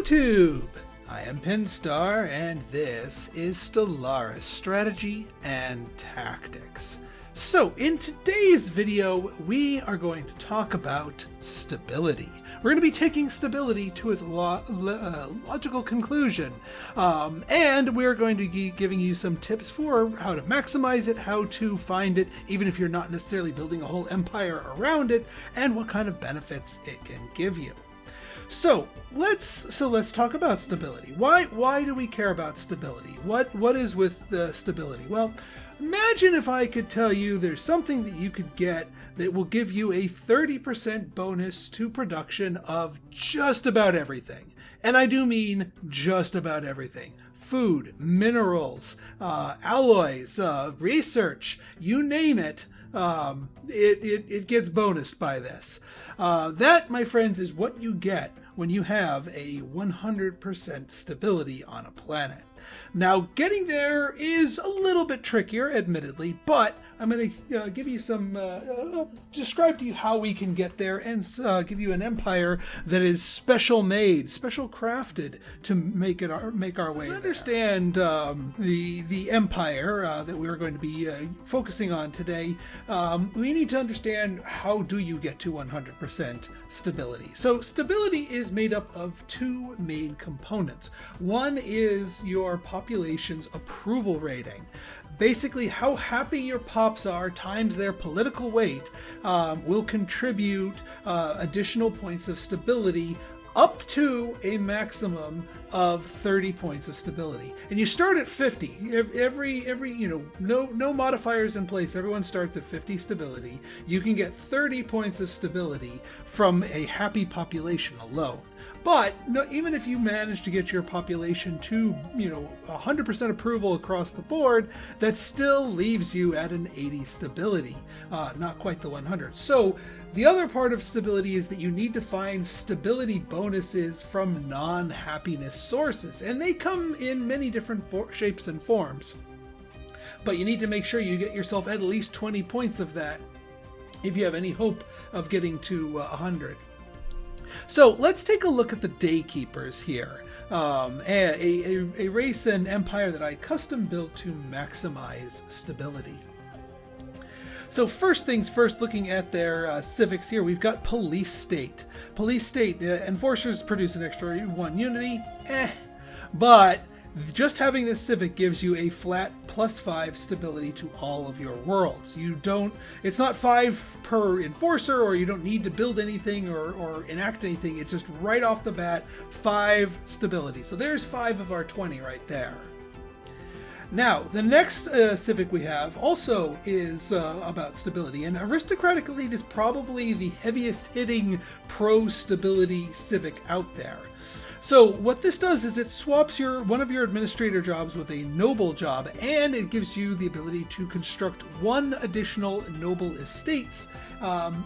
YouTube! I am Pinstar, and this is Stellaris Strategy and Tactics. So, in today's video, we are going to talk about stability. We're going to be taking stability to its logical conclusion, and we're going to be giving you some tips for how to maximize it, how to find it, even if you're not necessarily building a whole empire around it, and what kind of benefits it can give you. So let's talk about stability. Why do we care about stability? What is with the stability? Well, imagine if I could tell you there's something that you could get that will give you a 30% bonus to production of just about everything. And I do mean just about everything. Food, minerals, alloys, research, you name it. It gets bonused by this. That, my friends, is what you get when you have a 100% stability on a planet. Now, getting there is a little bit trickier, admittedly, but I'm going to give you some, describe to you how we can get there and give you an empire that is special made, special crafted to make our way. To understand the empire that we're going to be focusing on today, we need to understand how do you get to 100% stability. So stability is made up of two main components. One is your population's approval rating. Basically, how happy your pops are times their political weight will contribute additional points of stability up to a maximum of 30 points of stability. And you start at 50. Every no modifiers in place. Everyone starts at 50 stability. You can get 30 points of stability from a happy population alone. But even if you manage to get your population to, 100% approval across the board, that still leaves you at an 80 stability, not quite the 100. So the other part of stability is that you need to find stability bonuses from non-happiness sources, and they come in many different shapes and forms. But you need to make sure you get yourself at least 20 points of that if you have any hope of getting to 100. So let's take a look at the Daykeepers here, a race and empire that I custom built to maximize stability. So first things first, looking at their civics here, we've got Police State. Police State, enforcers produce an extra 1 unity, but just having this civic gives you a flat +5 stability to all of your worlds. It's not 5 per enforcer, or you don't need to build anything or enact anything. It's just right off the bat, 5 stability. So there's 5 of our 20 right there. Now, the next civic we have also is about stability, and Aristocratic Elite is probably the heaviest hitting pro-stability civic out there. So what this does is it swaps one of your administrator jobs with a noble job, and it gives you the ability to construct 1 additional noble estates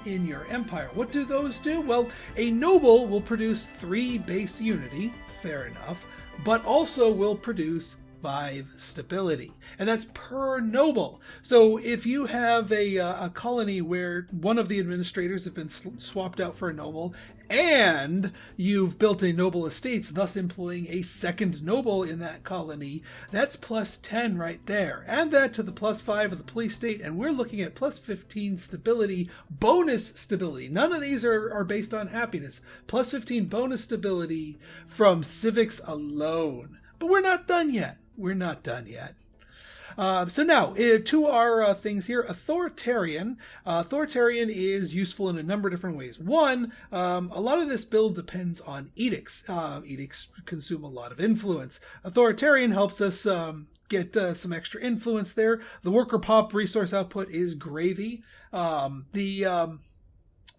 in your empire. What do those do? Well, a noble will produce 3 base unity, fair enough, but also will produce 5 stability, and that's per noble. So if you have a colony where one of the administrators have been swapped out for a noble, and you've built a noble estates, thus employing a second noble in that colony, that's +10 right there. Add that to the +5 of the police state, and we're looking at +15 stability, bonus stability. None of these are based on happiness. +15 bonus stability from civics alone. But we're not done yet. We're not done yet. So now, to our things here. Authoritarian. Authoritarian is useful in a number of different ways. One, a lot of this build depends on edicts. Edicts consume a lot of influence. Authoritarian helps us get some extra influence there. The worker pop resource output is gravy.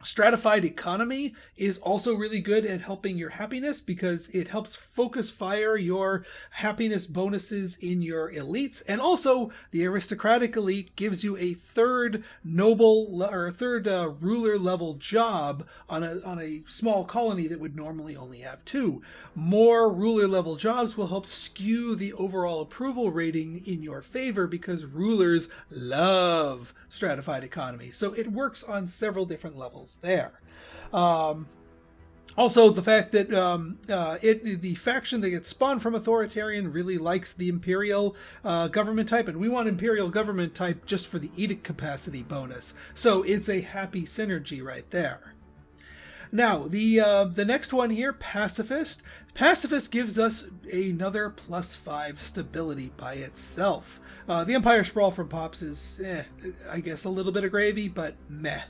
Stratified economy is also really good at helping your happiness because it helps focus fire your happiness bonuses in your elites. And also the aristocratic elite gives you a 3rd noble or 3rd ruler level job on a small colony that would normally only have 2. More ruler level jobs will help skew the overall approval rating in your favor because rulers love stratified economy. So it works on several different levels there. Also, the fact that the faction that gets spawned from Authoritarian really likes the Imperial government type, and we want Imperial government type just for the edict capacity bonus. So it's a happy synergy right there. Now, the next one here, Pacifist. Pacifist gives us another +5 stability by itself. The Empire Sprawl from Pops is, I guess, a little bit of gravy, but meh.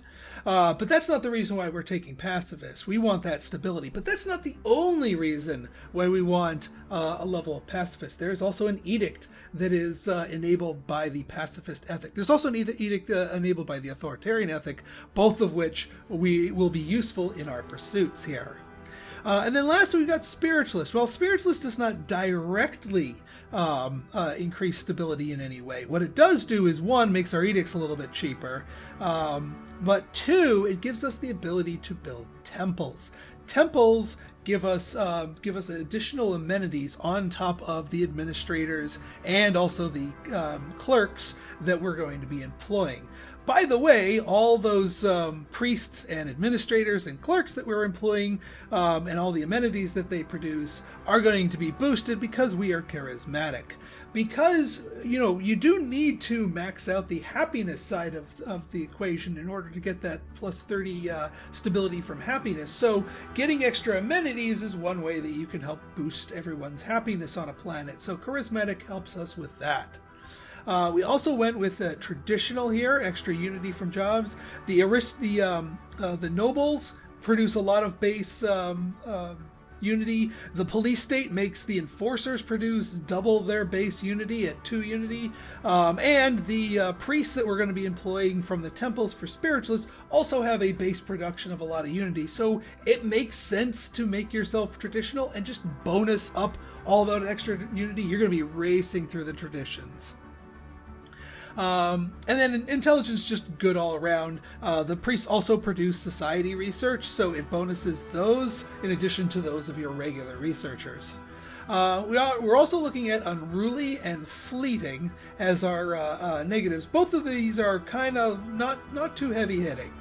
But that's not the reason why we're taking Pacifist. We want that stability, but that's not the only reason why we want a level of Pacifist. There's also an edict that is enabled by the Pacifist ethic. There's also an edict enabled by the Authoritarian ethic, both of which will be useful in our pursuits here. And then last we've got Spiritualist. Well, Spiritualist does not directly increase stability in any way. What it does do is, one, makes our edicts a little bit cheaper, but two, it gives us the ability to build temples. Temples give us additional amenities on top of the administrators and also the clerks that we're going to be employing. By the way, all those priests and administrators and clerks that we're employing and all the amenities that they produce are going to be boosted because we are charismatic. Because, you do need to max out the happiness side of the equation in order to get that +30 stability from happiness. So getting extra amenities is one way that you can help boost everyone's happiness on a planet. So charismatic helps us with that. We also went with traditional here, extra unity from jobs. The nobles produce a lot of base unity. The police state makes the enforcers produce double their base unity at 2 unity. And the priests that we're going to be employing from the temples for spiritualists also have a base production of a lot of unity. So it makes sense to make yourself traditional and just bonus up all that extra unity. You're going to be racing through the traditions. And then intelligence, just good all around. The priests also produce society research, so it bonuses those in addition to those of your regular researchers. We're also looking at unruly and fleeting as our negatives. Both of these are kind of not too heavy hitting,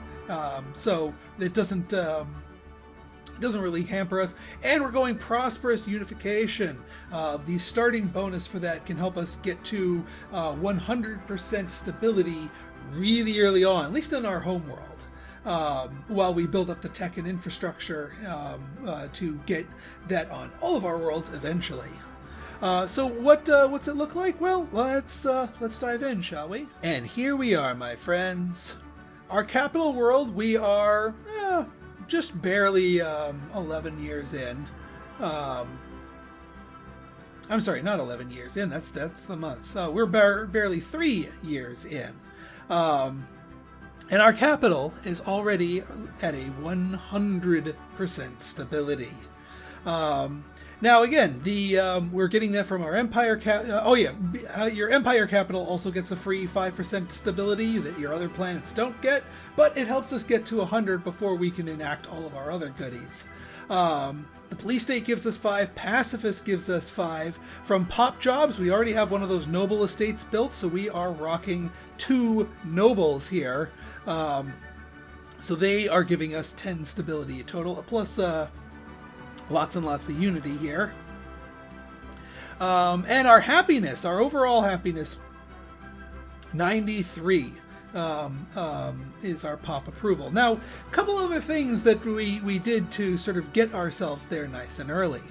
so it doesn't really hamper us. And we're going prosperous unification. The starting bonus for that can help us get to 100% stability really early on, at least in our home world, while we build up the tech and infrastructure to get that on all of our worlds eventually. So what's it look like? Well, let's dive in, shall we? And here we are, my friends. Our capital world, we are just barely 11 years in. I'm sorry, not 11 years in. That's the months. We're barely 3 years in. And our capital is already at a 100% stability. Now again, we're getting that from our empire your empire capital also gets a free 5% stability that your other planets don't get, but it helps us get to 100 before we can enact all of our other goodies. The police state gives us 5, pacifist gives us 5. From pop jobs, we already have one of those noble estates built, so we are rocking 2 nobles here. So they are giving us 10 stability total, plus lots and lots of unity here. And our happiness, our overall happiness, 93 is our pop approval. Now, a couple other things that we did to sort of get ourselves there nice and early.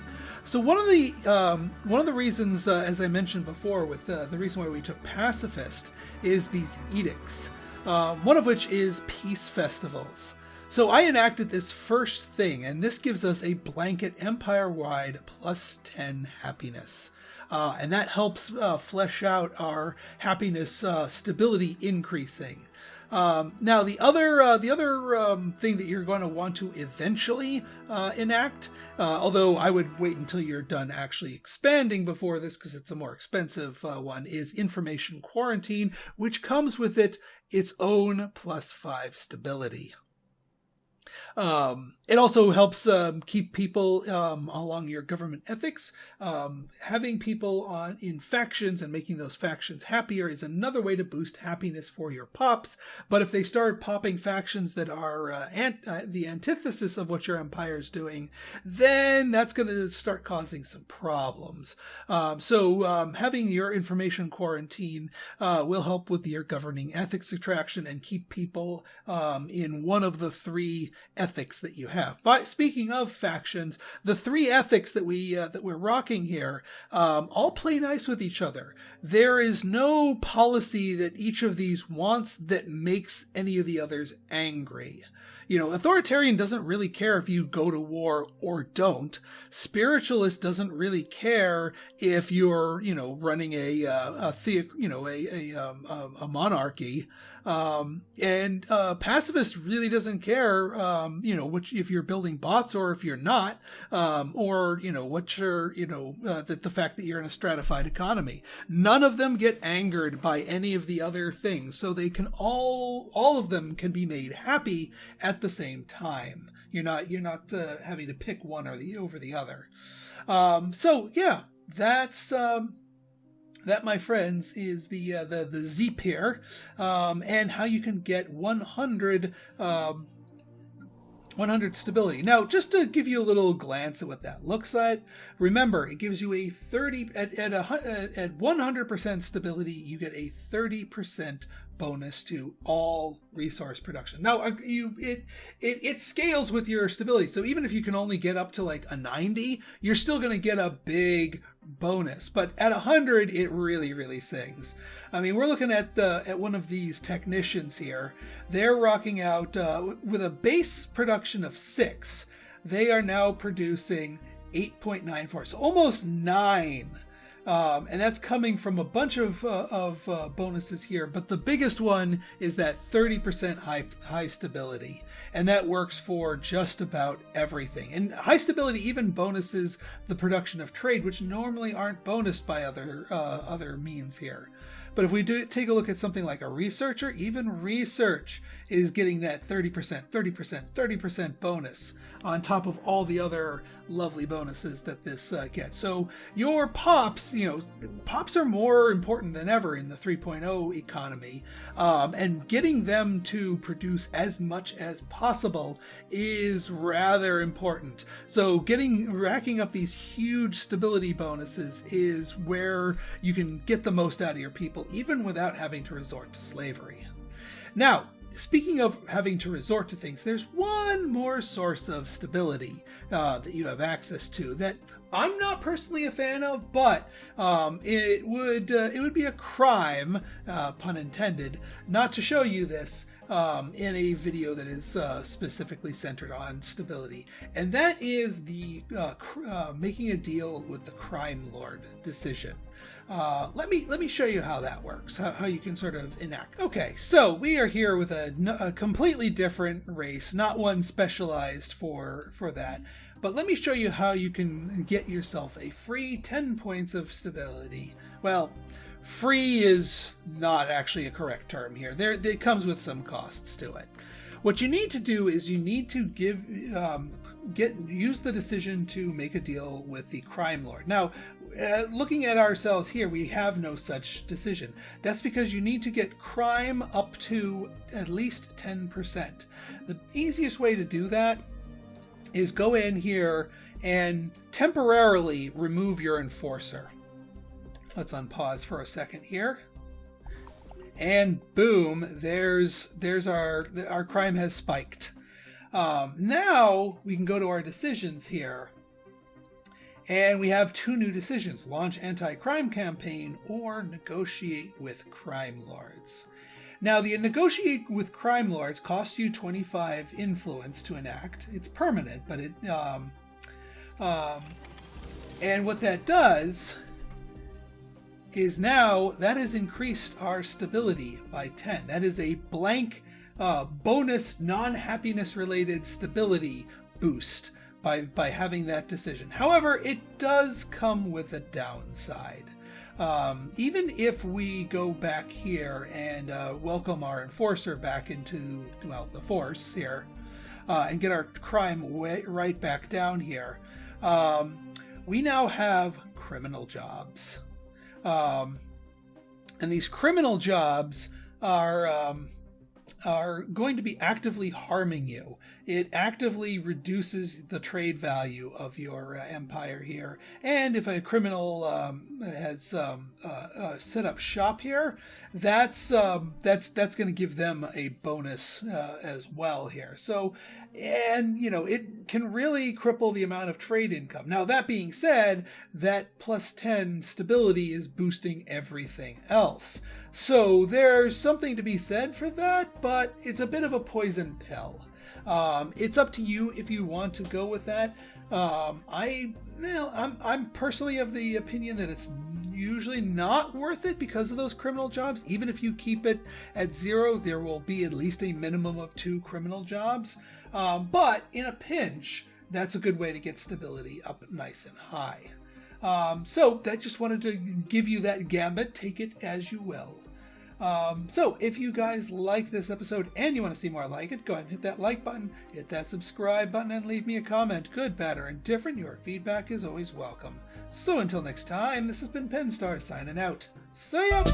So one of the reasons, as I mentioned before, with the reason why we took pacifist is these edicts. One of which is peace festivals. So I enacted this first thing, and this gives us a blanket empire-wide +10 happiness. And that helps flesh out our happiness stability increasing. Now, the other thing that you're going to want to eventually enact, although I would wait until you're done actually expanding before this because it's a more expensive one, is information quarantine, which comes with its own +5 stability. It also helps keep people along your government ethics. Having people in factions and making those factions happier is another way to boost happiness for your pops. But if they start popping factions that are the antithesis of what your empire is doing, then that's going to start causing some problems. So having your information quarantine will help with your governing ethics attraction and keep people in one of the three ethics that you have. But speaking of factions, the three ethics that we're rocking here all play nice with each other. There is no policy that each of these wants that makes any of the others angry. You know, authoritarian doesn't really care if you go to war or don't. Spiritualist doesn't really care if you're, running a monarchy. And pacifist really doesn't care, if you're building bots or if you're not, or the fact that you're in a stratified economy. None of them get angered by any of the other things, so they can all of them can be made happy at the same time. You're not having to pick one over the other. So yeah, that's. That, my friends, is the Zeep here, and how you can get 100 stability. Now, just to give you a little glance at what that looks like, remember, it gives you a 30 at 100% stability. You get a 30% bonus to all resource production. Now, it scales with your stability. So even if you can only get up to like a 90, you're still going to get a big bonus. But at 100, it really, really sings. I mean, we're looking at one of these technicians here. They're rocking out with a base production of 6. They are now producing 8.94, so almost 9. And that's coming from a bunch of bonuses here, but the biggest one is that 30% high stability, and that works for just about everything. And high stability even bonuses the production of trade, which normally aren't bonused by other means here. But if we take a look at something like a researcher, even research is getting that 30% bonus on top of all the other lovely bonuses that this gets. So your pops, pops are more important than ever in the 3.0 economy, and getting them to produce as much as possible is rather important. So racking up these huge stability bonuses is where you can get the most out of your people, even without having to resort to slavery. Now, speaking of having to resort to things, there's one more source of stability that you have access to that I'm not personally a fan of, but it would be a crime, pun intended, not to show you this in a video that is specifically centered on stability, and that is the making a deal with the Crime Lord decision. Let me show you how that works, how you can sort of enact. Okay, so we are here with a completely different race, not one specialized for that. But let me show you how you can get yourself a free 10 points of stability. Well, free is not actually a correct term here. It comes with some costs to it. What you need to do is you need to use the decision to make a deal with the Crime Lord. Now, looking at ourselves here, we have no such decision. That's because you need to get crime up to at least 10%. The easiest way to do that is go in here and temporarily remove your enforcer. Let's unpause for a second here. And boom, there's our crime has spiked. Now we can go to our decisions here. And we have 2 new decisions: launch anti-crime campaign or negotiate with crime lords. Now, the negotiate with crime lords costs you 25 influence to enact. It's permanent, but it and what that does is now that has increased our stability by 10. That is a blank bonus, non-happiness related stability boost by having that decision. However, it does come with a downside. Even if we go back here and welcome our enforcer back into, well, the force here, and get our crime right back down here, we now have criminal jobs. And these criminal jobs are going to be actively harming you. It actively reduces the trade value of your empire here. And if a criminal has set up shop here, that's going to give them a bonus as well here. So, and it can really cripple the amount of trade income. Now, that being said, that plus 10 stability is boosting everything else. So there's something to be said for that, but it's a bit of a poison pill. It's up to you if you want to go with that. I'm personally of the opinion that it's usually not worth it because of those criminal jobs. Even if you keep it at 0, there will be at least a minimum of 2 criminal jobs. But in a pinch, that's a good way to get stability up nice and high. So I just wanted to give you that gambit. Take it as you will. So if you guys like this episode and you want to see more like it, go ahead and hit that like button, hit that subscribe button, and leave me a comment. Good, bad, or indifferent. Your feedback is always welcome. So until next time, this has been Penstar signing out. See ya!